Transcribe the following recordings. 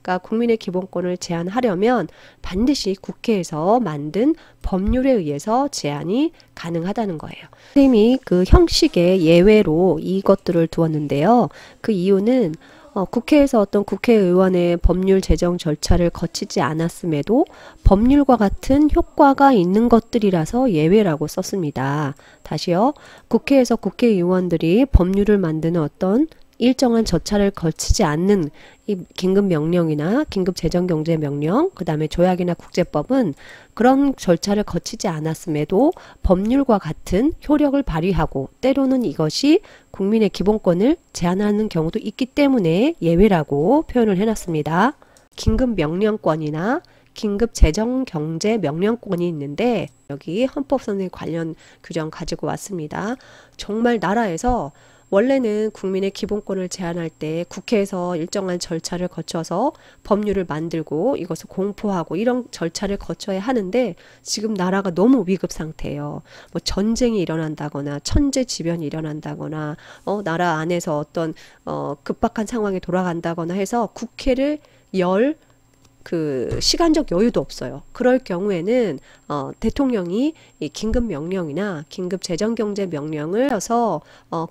그러니까 국민의 기본권을 제한하려면 반드시 국회에서 만든 법률에 의해서 제한이 가능하다는 거예요. 선생님이 그 형식의 예외로 이것들을 두었는데요. 그 이유는 국회에서 어떤 국회의원의 법률 제정 절차를 거치지 않았음에도 법률과 같은 효과가 있는 것들이라서 예외라고 썼습니다. 다시요. 국회에서 국회의원들이 법률을 만드는 어떤 일정한 절차를 거치지 않는 이 긴급명령이나 긴급재정경제명령, 그 다음에 조약이나 국제법은 그런 절차를 거치지 않았음에도 법률과 같은 효력을 발휘하고 때로는 이것이 국민의 기본권을 제한하는 경우도 있기 때문에 예외라고 표현을 해놨습니다. 긴급명령권이나 긴급재정경제명령권이 있는데 여기 헌법선생 관련 규정 가지고 왔습니다. 정말 나라에서 원래는 국민의 기본권을 제한할 때 국회에서 일정한 절차를 거쳐서 법률을 만들고 이것을 공포하고 이런 절차를 거쳐야 하는데 지금 나라가 너무 위급 상태예요. 뭐 전쟁이 일어난다거나 천재지변이 일어난다거나 나라 안에서 어떤 급박한 상황이 돌아간다거나 해서 국회를 열 그 시간적 여유도 없어요. 그럴 경우에는 대통령이 이 긴급명령이나 긴급재정경제명령을 해서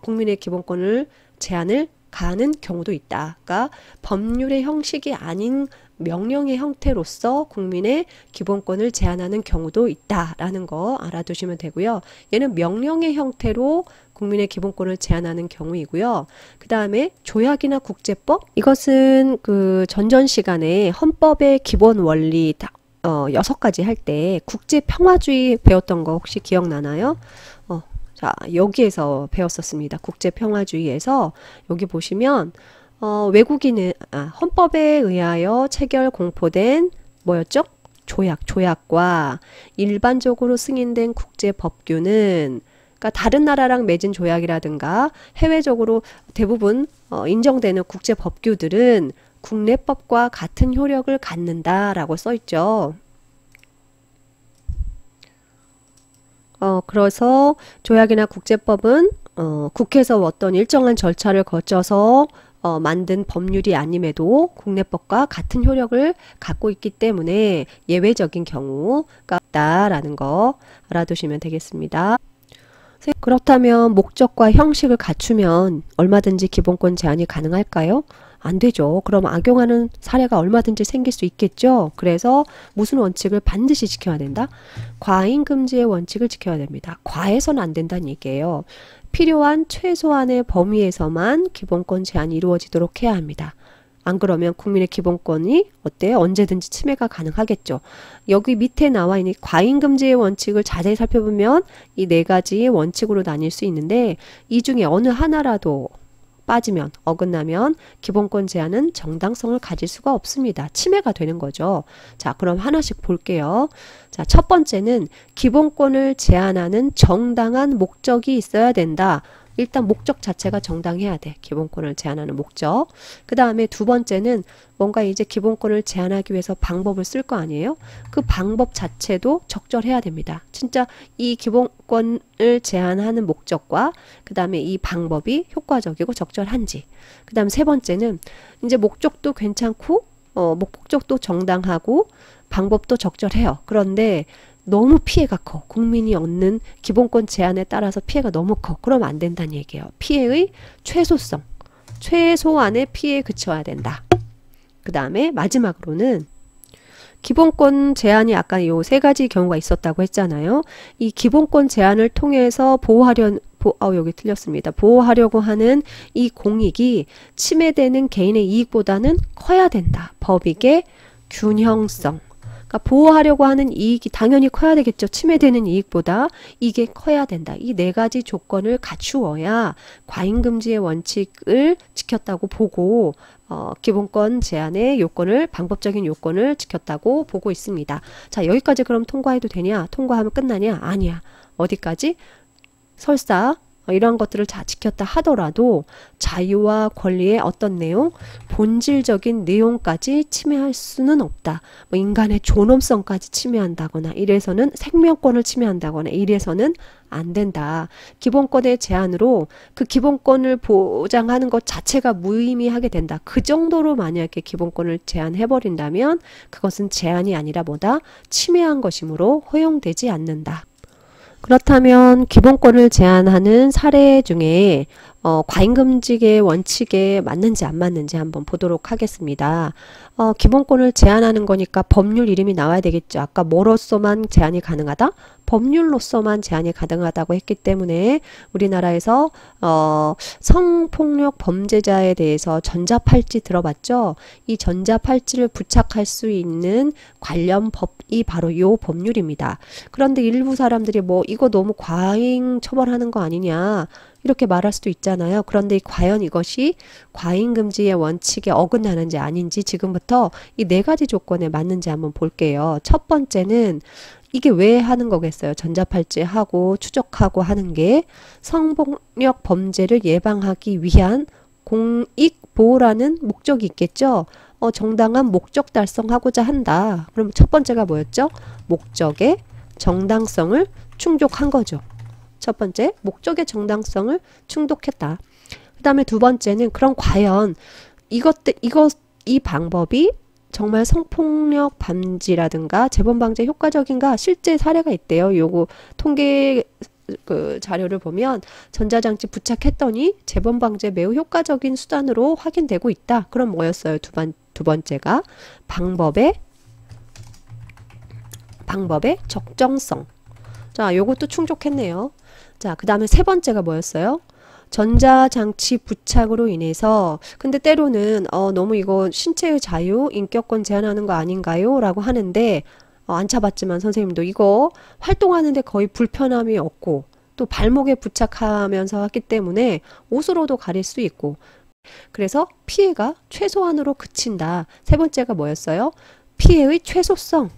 국민의 기본권을 제한을 가하는 경우도 있다. 그러니까 법률의 형식이 아닌 명령의 형태로서 국민의 기본권을 제한하는 경우도 있다라는 거 알아두시면 되고요. 얘는 명령의 형태로 국민의 기본권을 제한하는 경우이고요. 그 다음에 조약이나 국제법, 이것은 그 전전 시간에 헌법의 기본 원리 6가지 할 때 국제평화주의 배웠던 거 혹시 기억나나요? 자, 여기에서 배웠었습니다. 국제평화주의에서 여기 보시면 외국인은 헌법에 의하여 체결 공포된 뭐였죠? 조약과 일반적으로 승인된 국제법규는 그러니까 다른 나라랑 맺은 조약이라든가 해외적으로 대부분 인정되는 국제법규들은 국내법과 같은 효력을 갖는다라고 써 있죠. 그래서 조약이나 국제법은 국회에서 어떤 일정한 절차를 거쳐서 만든 법률이 아님에도 국내법과 같은 효력을 갖고 있기 때문에 예외적인 경우가 있다라는 거 알아두시면 되겠습니다. 그렇다면 목적과 형식을 갖추면 얼마든지 기본권 제한이 가능할까요? 안 되죠. 그럼 악용하는 사례가 얼마든지 생길 수 있겠죠. 그래서 무슨 원칙을 반드시 지켜야 된다? 과잉금지의 원칙을 지켜야 됩니다. 과해서는 안 된다는 얘기예요. 필요한 최소한의 범위에서만 기본권 제한이 이루어지도록 해야 합니다. 안 그러면 국민의 기본권이 어때요? 언제든지 침해가 가능하겠죠. 여기 밑에 나와 있는 과잉금지의 원칙을 자세히 살펴보면 이 4가지 원칙으로 나뉠 수 있는데 이 중에 어느 하나라도 빠지면 어긋나면 기본권 제한은 정당성을 가질 수가 없습니다. 침해가 되는 거죠. 자, 그럼 하나씩 볼게요. 자, 첫 번째는 기본권을 제한하는 정당한 목적이 있어야 된다. 일단 목적 자체가 정당해야 돼. 기본권을 제한하는 목적. 그 다음에 두 번째는 뭔가 이제 기본권을 제한하기 위해서 방법을 쓸 거 아니에요? 그 방법 자체도 적절해야 됩니다. 진짜 이 기본권을 제한하는 목적과 그 다음에 이 방법이 효과적이고 적절한지. 그 다음 세 번째는 이제 목적도 괜찮고 목적도 정당하고 방법도 적절해요. 그런데 너무 피해가 커. 국민이 얻는 기본권 제한에 따라서 피해가 너무 커. 그러면 안 된다는 얘기예요. 피해의 최소성. 최소한의 피해에 그쳐야 된다. 그 다음에 마지막으로는 기본권 제한이 아까 요 3가지 경우가 있었다고 했잖아요. 이 기본권 제한을 통해서 여기 틀렸습니다. 보호하려고 하는 이 공익이 침해되는 개인의 이익보다는 커야 된다. 법익의 균형성. 그러니까 보호하려고 하는 이익이 당연히 커야 되겠죠. 침해되는 이익보다 이게 커야 된다. 이 4가지 조건을 갖추어야 과잉금지의 원칙을 지켰다고 보고 기본권 제한의 요건을 방법적인 요건을 지켰다고 보고 있습니다. 자, 여기까지 그럼 통과해도 되냐? 통과하면 끝나냐? 아니야. 어디까지? 설사 이러한 것들을 다 지켰다 하더라도 자유와 권리의 어떤 내용, 본질적인 내용까지 침해할 수는 없다. 뭐 인간의 존엄성까지 침해한다거나 이래서는 생명권을 침해한다거나 이래서는 안 된다. 기본권의 제한으로 그 기본권을 보장하는 것 자체가 무의미하게 된다. 그 정도로 만약에 기본권을 제한해버린다면 그것은 제한이 아니라 뭐다? 침해한 것이므로 허용되지 않는다. 그렇다면 기본권을 제한하는 사례 중에 과잉금지의 원칙에 맞는지 안 맞는지 한번 보도록 하겠습니다. 기본권을 제한하는 거니까 법률 이름이 나와야 되겠죠. 아까 뭐로서만 제한이 가능하다? 법률로서만 제한이 가능하다고 했기 때문에 우리나라에서 성폭력 범죄자에 대해서 전자팔찌 들어봤죠? 이 전자팔찌를 부착할 수 있는 관련 법이 바로 이 법률입니다. 그런데 일부 사람들이 뭐 이거 너무 과잉 처벌하는 거 아니냐 이렇게 말할 수도 있잖아요. 그런데 과연 이것이 과잉금지의 원칙에 어긋나는지 아닌지 지금부터 이 네 가지 조건에 맞는지 한번 볼게요. 첫 번째는 이게 왜 하는 거겠어요? 전자팔찌 하고 추적하고 하는 게 성폭력 범죄를 예방하기 위한 공익보호라는 목적이 있겠죠? 정당한 목적 달성하고자 한다. 그럼 첫 번째가 뭐였죠? 목적의 정당성을 충족한 거죠. 첫 번째, 목적의 정당성을 충족했다. 그 다음에 두 번째는 그럼 과연 이 방법이 정말 성폭력 방지라든가 재범 방지에 효과적인가? 실제 사례가 있대요. 요거 통계 그 자료를 보면 전자장치 부착했더니 재범 방지에 매우 효과적인 수단으로 확인되고 있다. 그럼 뭐였어요? 두 번째가 방법의 적정성. 자, 요것도 충족했네요. 자, 그 다음에 세 번째가 뭐였어요? 전자장치 부착으로 인해서 근데 때로는 너무 이거 신체의 자유, 인격권 제한하는 거 아닌가요? 라고 하는데 안 차봤지만 선생님도 이거 활동하는데 거의 불편함이 없고 또 발목에 부착하면서 하기 때문에 옷으로도 가릴 수 있고 그래서 피해가 최소한으로 그친다. 세 번째가 뭐였어요? 피해의 최소성.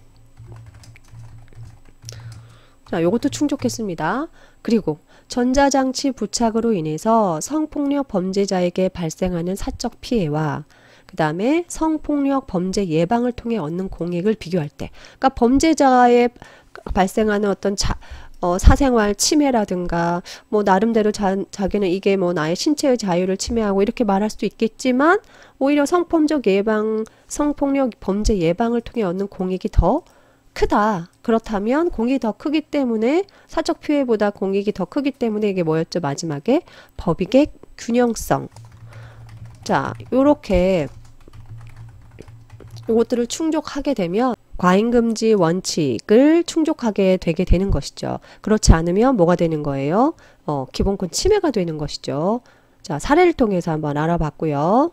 자, 요것도 충족했습니다. 그리고 전자장치 부착으로 인해서 성폭력 범죄자에게 발생하는 사적 피해와 그 다음에 성폭력 범죄 예방을 통해 얻는 공익을 비교할 때 그러니까 범죄자의 발생하는 어떤 사생활 침해라든가 뭐 나름대로 자기는 이게 뭐 나의 신체의 자유를 침해하고 이렇게 말할 수도 있겠지만 오히려 성폭력 범죄 예방을 통해 얻는 공익이 더 크다. 그렇다면 공익이 더 크기 때문에 사적 피해보다 공익이 더 크기 때문에 이게 뭐였죠? 마지막에 법익의 균형성. 자, 요렇게 요것들을 충족하게 되면 과잉금지 원칙을 충족하게 되게 되는 것이죠. 그렇지 않으면 뭐가 되는 거예요? 기본권 침해가 되는 것이죠. 자, 사례를 통해서 한번 알아봤고요.